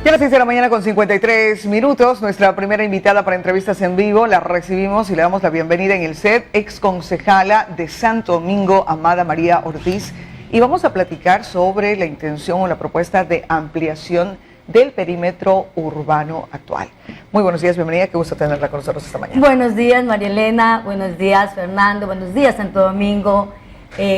Ya a las 6 de la mañana con 53 minutos, nuestra primera invitada para entrevistas en vivo, la recibimos y le damos la bienvenida en el set, ex concejala de Santo Domingo, Amada María Ortiz, y vamos a platicar sobre la intención o la propuesta de ampliación del perímetro urbano actual. Muy buenos días, bienvenida, qué gusto tenerla con nosotros esta mañana. Buenos días, María Elena, buenos días, Fernando, buenos días, Santo Domingo.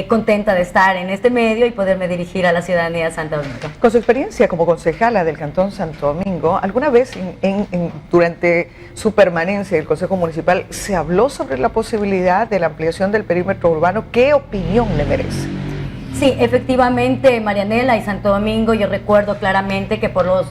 Contenta de estar en este medio y poderme dirigir a la ciudadanía de Santo Domingo. Con su experiencia como concejala del Cantón Santo Domingo, ¿alguna vez durante su permanencia en el Consejo Municipal se habló sobre la posibilidad de la ampliación del perímetro urbano? ¿Qué opinión le merece? Sí, efectivamente, Marianela y Santo Domingo, yo recuerdo claramente que por los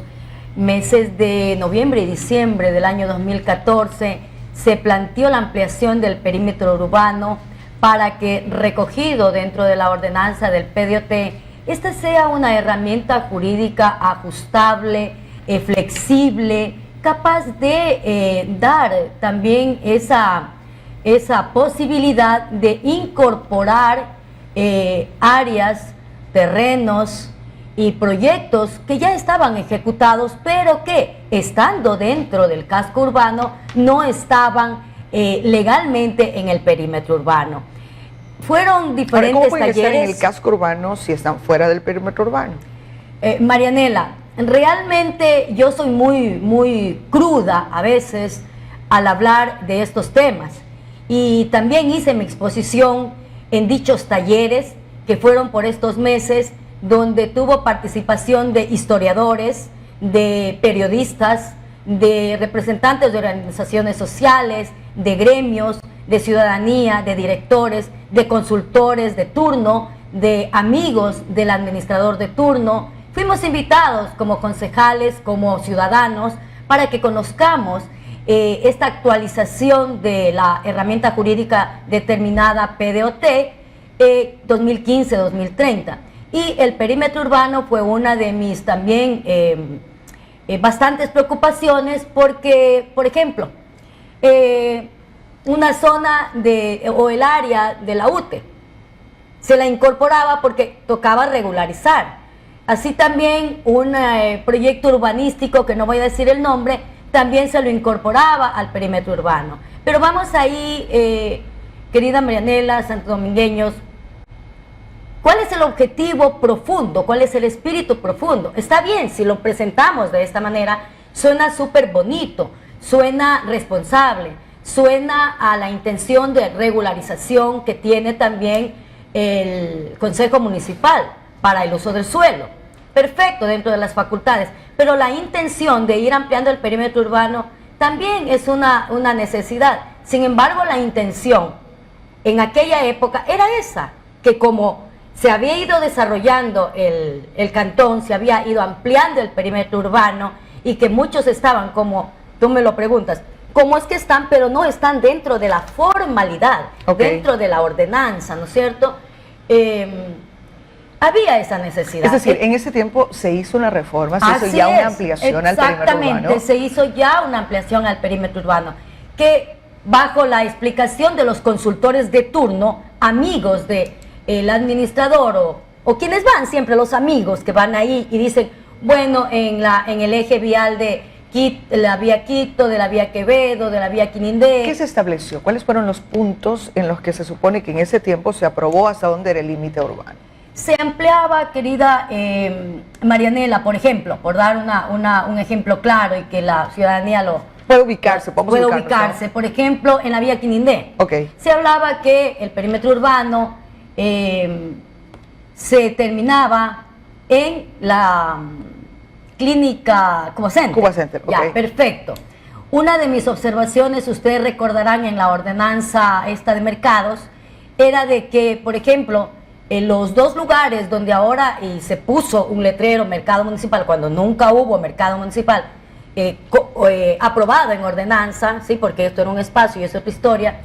meses de noviembre y diciembre del año 2014 se planteó la ampliación del perímetro urbano para que, recogido dentro de la ordenanza del PDOT, esta sea una herramienta jurídica ajustable, flexible, capaz de dar también esa posibilidad de incorporar áreas, terrenos y proyectos que ya estaban ejecutados, pero que, estando dentro del casco urbano, no estaban legalmente en el perímetro urbano. Fueron diferentes ¿Cómo pueden talleres. estar en el casco urbano si están fuera del perímetro urbano? Marianela, realmente yo soy muy cruda a veces al hablar de estos temas, y también hice mi exposición en dichos talleres que fueron por estos meses, donde tuvo participación de historiadores, de periodistas, de representantes de organizaciones sociales, de gremios, de ciudadanía, de directores, de consultores de turno, de amigos del administrador de turno. Fuimos invitados como concejales, como ciudadanos, para que conozcamos esta actualización de la herramienta jurídica determinada PDOT 2015-2030. Y el perímetro urbano fue una de mis también bastantes preocupaciones, porque, por ejemplo, una zona o el área de la UTE se la incorporaba porque tocaba regularizar. Así también un proyecto urbanístico, que no voy a decir el nombre, también se lo incorporaba al perímetro urbano. Pero vamos ahí, querida Marianela, santodomingueños, ¿cuál es el objetivo profundo? ¿Cuál es el espíritu profundo? Está bien, si lo presentamos de esta manera, suena súper bonito, suena responsable, suena a la intención de regularización que tiene también el Consejo Municipal para el uso del suelo. Perfecto, dentro de las facultades, pero la intención de ir ampliando el perímetro urbano también es una necesidad. Sin embargo, la intención en aquella época era esa, que como se había ido desarrollando el cantón, se había ido ampliando el perímetro urbano, y que muchos estaban, como tú me lo preguntas, ¿cómo es que están? Pero no están dentro de la formalidad, dentro de la ordenanza, ¿no es cierto? Había esa necesidad. Es decir, en ese tiempo se hizo una reforma, se hizo ya una ampliación al perímetro urbano. Exactamente, se hizo ya una ampliación al perímetro urbano, que bajo la explicación de los consultores de turno, amigos del administrador, o quienes van siempre, los amigos que van ahí y dicen, bueno, en el eje vial de la vía Quito, de la vía Quevedo, de la vía Quinindé. ¿Qué se estableció? ¿Cuáles fueron los puntos en los que se supone que en ese tiempo se aprobó hasta dónde era el límite urbano? Se ampliaba, querida Marianela, por ejemplo, por dar un ejemplo claro y que la ciudadanía lo puede ubicarse, puede ubicarse, ¿no? Por ejemplo, en la vía Quinindé. Se hablaba que el perímetro urbano se terminaba en la clínica Cuba Center. Cuba Center, ya, perfecto. Una de mis observaciones, ustedes recordarán, en la ordenanza esta de mercados, era de que, por ejemplo, en los dos lugares donde ahora se puso un letrero mercado municipal, cuando nunca hubo mercado municipal aprobado en ordenanza, sí, porque esto era un espacio y es otra historia,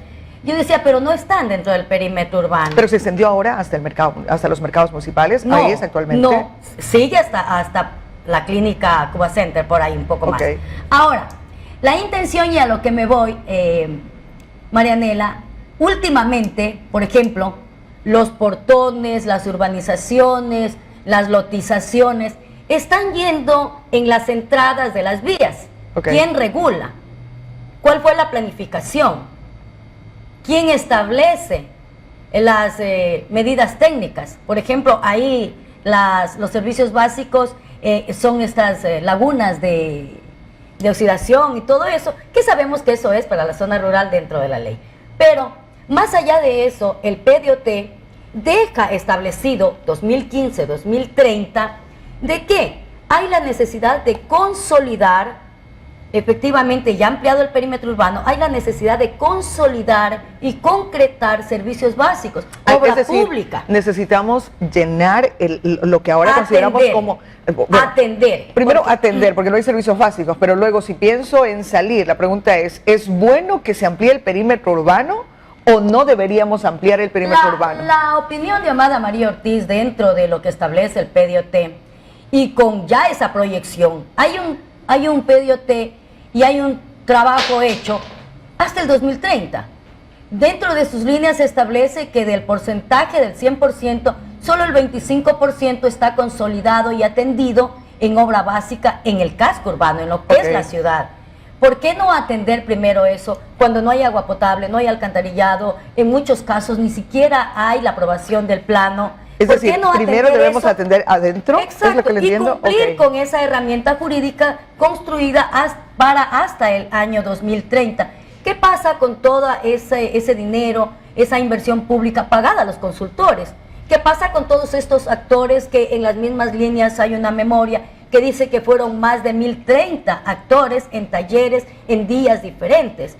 yo decía, pero no están dentro del perímetro urbano. Pero se extendió ahora hasta el mercado, hasta los mercados municipales. No, ahí es actualmente. No, sigue hasta la clínica Cuba Center, por ahí un poco más. Ahora, la intención, y a lo que me voy, Marianela, últimamente, por ejemplo, los portones, las urbanizaciones, las lotizaciones, están yendo en las entradas de las vías. Ok. ¿Quién regula? ¿Cuál fue la planificación? ¿Quién establece las medidas técnicas? Por ejemplo, ahí los servicios básicos son estas lagunas de oxidación y todo eso, que sabemos que eso es para la zona rural dentro de la ley. Pero más allá de eso, el PDOT deja establecido 2015-2030 de que hay la necesidad de consolidar, efectivamente ya ampliado el perímetro urbano, hay la necesidad de consolidar y concretar servicios básicos, obra es decir, pública. Necesitamos llenar lo que ahora consideramos como... bueno, atender. primero Porque- atender, porque no hay servicios básicos, pero luego si pienso en salir, la pregunta ¿es bueno que se amplíe el perímetro urbano o no deberíamos ampliar el perímetro urbano? La opinión de Amada María Ortiz dentro de lo que establece el PDOT y con ya esa proyección, hay un PDOT y hay un trabajo hecho hasta el 2030. Dentro de sus líneas se establece que del porcentaje del 100%, solo el 25% está consolidado y atendido en obra básica en el casco urbano, en lo que es la ciudad. ¿Por qué no atender primero eso cuando no hay agua potable, no hay alcantarillado? En muchos casos ni siquiera hay la aprobación del plano. Es ¿Por decir, qué no primero atender debemos eso? atender adentro, Exacto, ¿es lo que le entiendo? y cumplir Ok. con esa herramienta jurídica construida para hasta el año 2030. ¿Qué pasa con todo ese dinero, esa inversión pública pagada a los consultores? ¿Qué pasa con todos estos actores que en las mismas líneas hay una memoria que dice que fueron más de 1030 actores en talleres en días diferentes?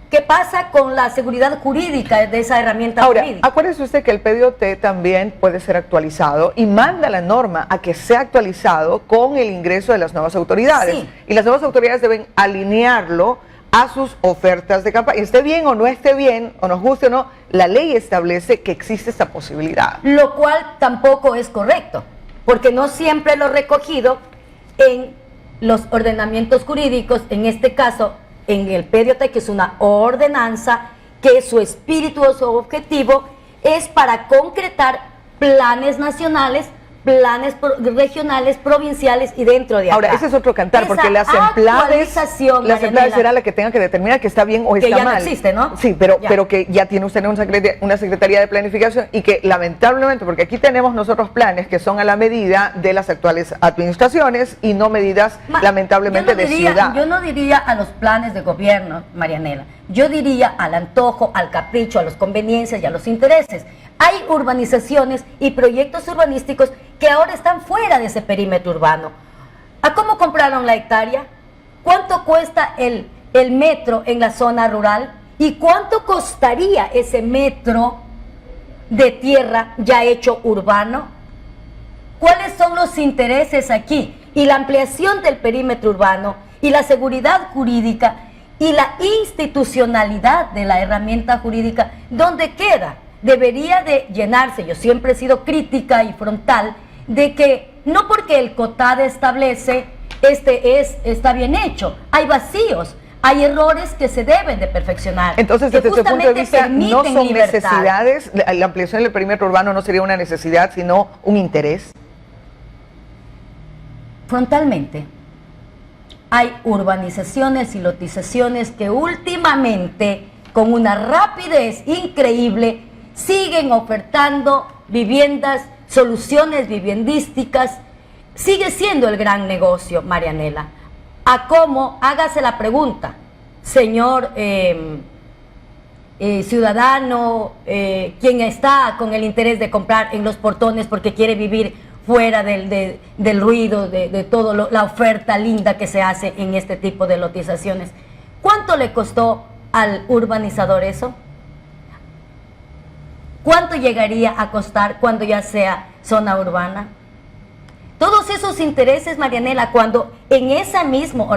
¿Qué pasa con la seguridad jurídica de esa herramienta Ahora, jurídica? acuérdese usted que el PDOT también puede ser actualizado y manda la norma a que sea actualizado con el ingreso de las nuevas autoridades. Sí. Y las nuevas autoridades deben alinearlo a sus ofertas de campaña. Esté bien o no esté bien, o nos guste o no, la ley establece que existe esta posibilidad. Lo cual tampoco es correcto, porque no siempre lo recogido en los ordenamientos jurídicos, en este caso en el PDOT, que es una ordenanza, que su espíritu o su objetivo es para concretar planes nacionales, planes regionales, provinciales y dentro de acá. Ahora, ese es otro cantar, porque Esa las emplades actualización, será la que tenga que determinar que está bien o que está ya no mal. existe, ¿no? Sí, Ya. pero que ya tiene usted una secretaría de planificación y que lamentablemente, porque aquí tenemos nosotros planes que son a la medida de las actuales administraciones y no medidas lamentablemente de ciudad. Yo no diría a los planes de gobierno, Marianela. Yo diría al antojo, al capricho, a las conveniencias y a los intereses. Hay urbanizaciones y proyectos urbanísticos que ahora están fuera de ese perímetro urbano. ¿A cómo compraron la hectárea? ¿Cuánto cuesta el metro en la zona rural? ¿Y cuánto costaría ese metro de tierra ya hecho urbano? ¿Cuáles son los intereses aquí? Y la ampliación del perímetro urbano y la seguridad jurídica y la institucionalidad de la herramienta jurídica, ¿dónde queda? Debería de llenarse. Yo siempre he sido crítica y frontal de que no porque el COTAD establece está bien hecho, hay vacíos, hay errores que se deben de perfeccionar. Entonces, que desde su punto de justamente vista, no permiten son libertad. necesidades, la ampliación del perímetro urbano no sería una necesidad, sino un interés. Frontalmente, hay urbanizaciones y lotizaciones que últimamente, con una rapidez increíble, siguen ofertando viviendas, soluciones viviendísticas. Sigue siendo el gran negocio, Marianela. ¿A cómo? Hágase la pregunta, señor ciudadano, quien está con el interés de comprar en los portones porque quiere vivir fuera del ruido, de toda la oferta linda que se hace en este tipo de lotizaciones. ¿Cuánto le costó al urbanizador eso? ¿Cuánto llegaría a costar cuando ya sea zona urbana? Todos esos intereses, Marianela, cuando en ese mismo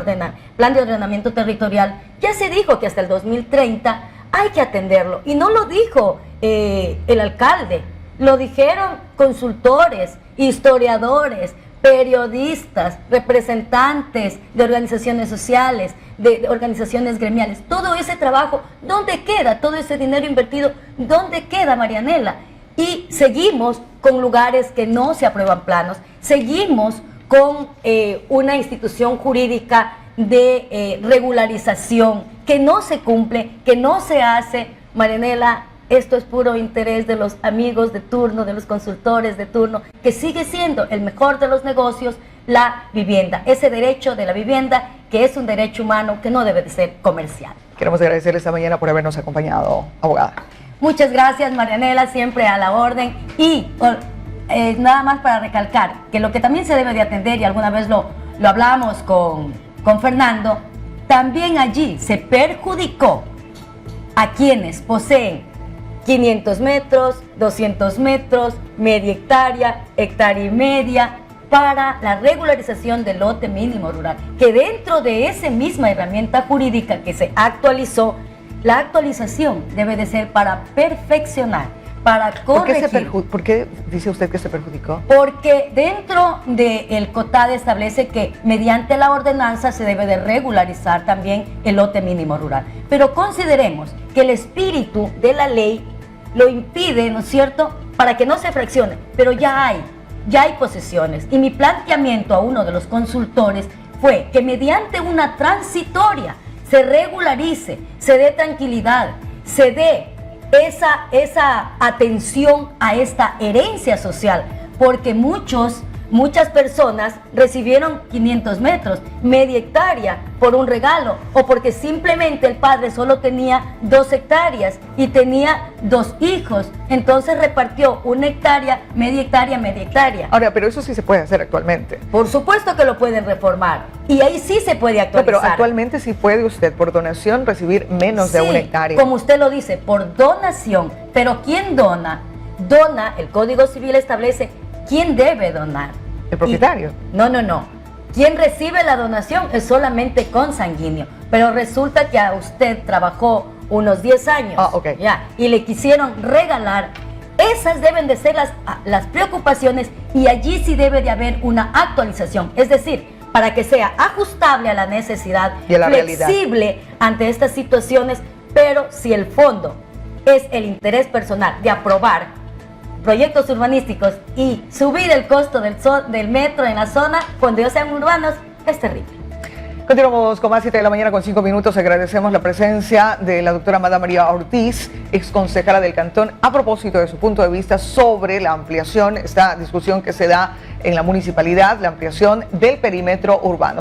plan de ordenamiento territorial ya se dijo que hasta el 2030 hay que atenderlo. Y no lo dijo el alcalde, lo dijeron consultores, historiadores, periodistas, representantes de organizaciones sociales, de organizaciones gremiales. Todo ese trabajo, ¿dónde queda? Todo ese dinero invertido, ¿dónde queda, Marianela? Y seguimos con lugares que no se aprueban planos, seguimos con una institución jurídica de regularización que no se cumple, que no se hace. Marianela, esto es puro interés de los amigos de turno, de los consultores de turno, que sigue siendo el mejor de los negocios, la vivienda, ese derecho de la vivienda que es un derecho humano que no debe de ser comercial. Queremos agradecerle esta mañana por habernos acompañado, abogada. Muchas gracias, Marianela, siempre a la orden. Y nada más para recalcar que lo que también se debe de atender, y alguna vez lo hablamos con Fernando, también allí se perjudicó a quienes poseen 500 metros, 200 metros, media hectárea, hectárea y media, para la regularización del lote mínimo rural, que dentro de esa misma herramienta jurídica que se actualizó, la actualización debe de ser para perfeccionar, para corregir. ¿Por qué dice usted que se perjudicó? Porque dentro del COTAD establece que mediante la ordenanza se debe de regularizar también el lote mínimo rural. Pero consideremos que el espíritu de la ley lo impide, ¿no es cierto?, para que no se fraccione, pero ya hay posesiones. Y mi planteamiento a uno de los consultores fue que mediante una transitoria se regularice, se dé tranquilidad, se dé esa atención a esta herencia social, porque muchas personas recibieron 500 metros, media hectárea por un regalo, o porque simplemente el padre solo tenía 2 hectáreas y tenía 2 hijos, entonces repartió 1 hectárea, media hectárea, media hectárea. Ahora, pero eso sí se puede hacer actualmente. Por supuesto que lo pueden reformar, y ahí sí se puede actualizar. No, pero actualmente sí puede usted por donación recibir menos de 1 hectárea. Como usted lo dice, por donación, pero ¿quién dona? Dona, el Código Civil establece quién debe donar. ¿El propietario? No. Quien recibe la donación es solamente consanguíneo, pero resulta que a usted trabajó unos 10 años y le quisieron regalar. Esas deben de ser las preocupaciones, y allí sí debe de haber una actualización, es decir, para que sea ajustable a la necesidad y a la flexible realidad ante estas situaciones, pero si el fondo es el interés personal de aprobar proyectos urbanísticos y subir el costo del metro en la zona, cuando ellos sean urbanos, es terrible. Continuamos con más 7 de la mañana con 5 minutos. Agradecemos la presencia de la doctora Amada María Ortiz, ex concejala del Cantón, a propósito de su punto de vista sobre la ampliación, esta discusión que se da en la municipalidad, la ampliación del perímetro urbano.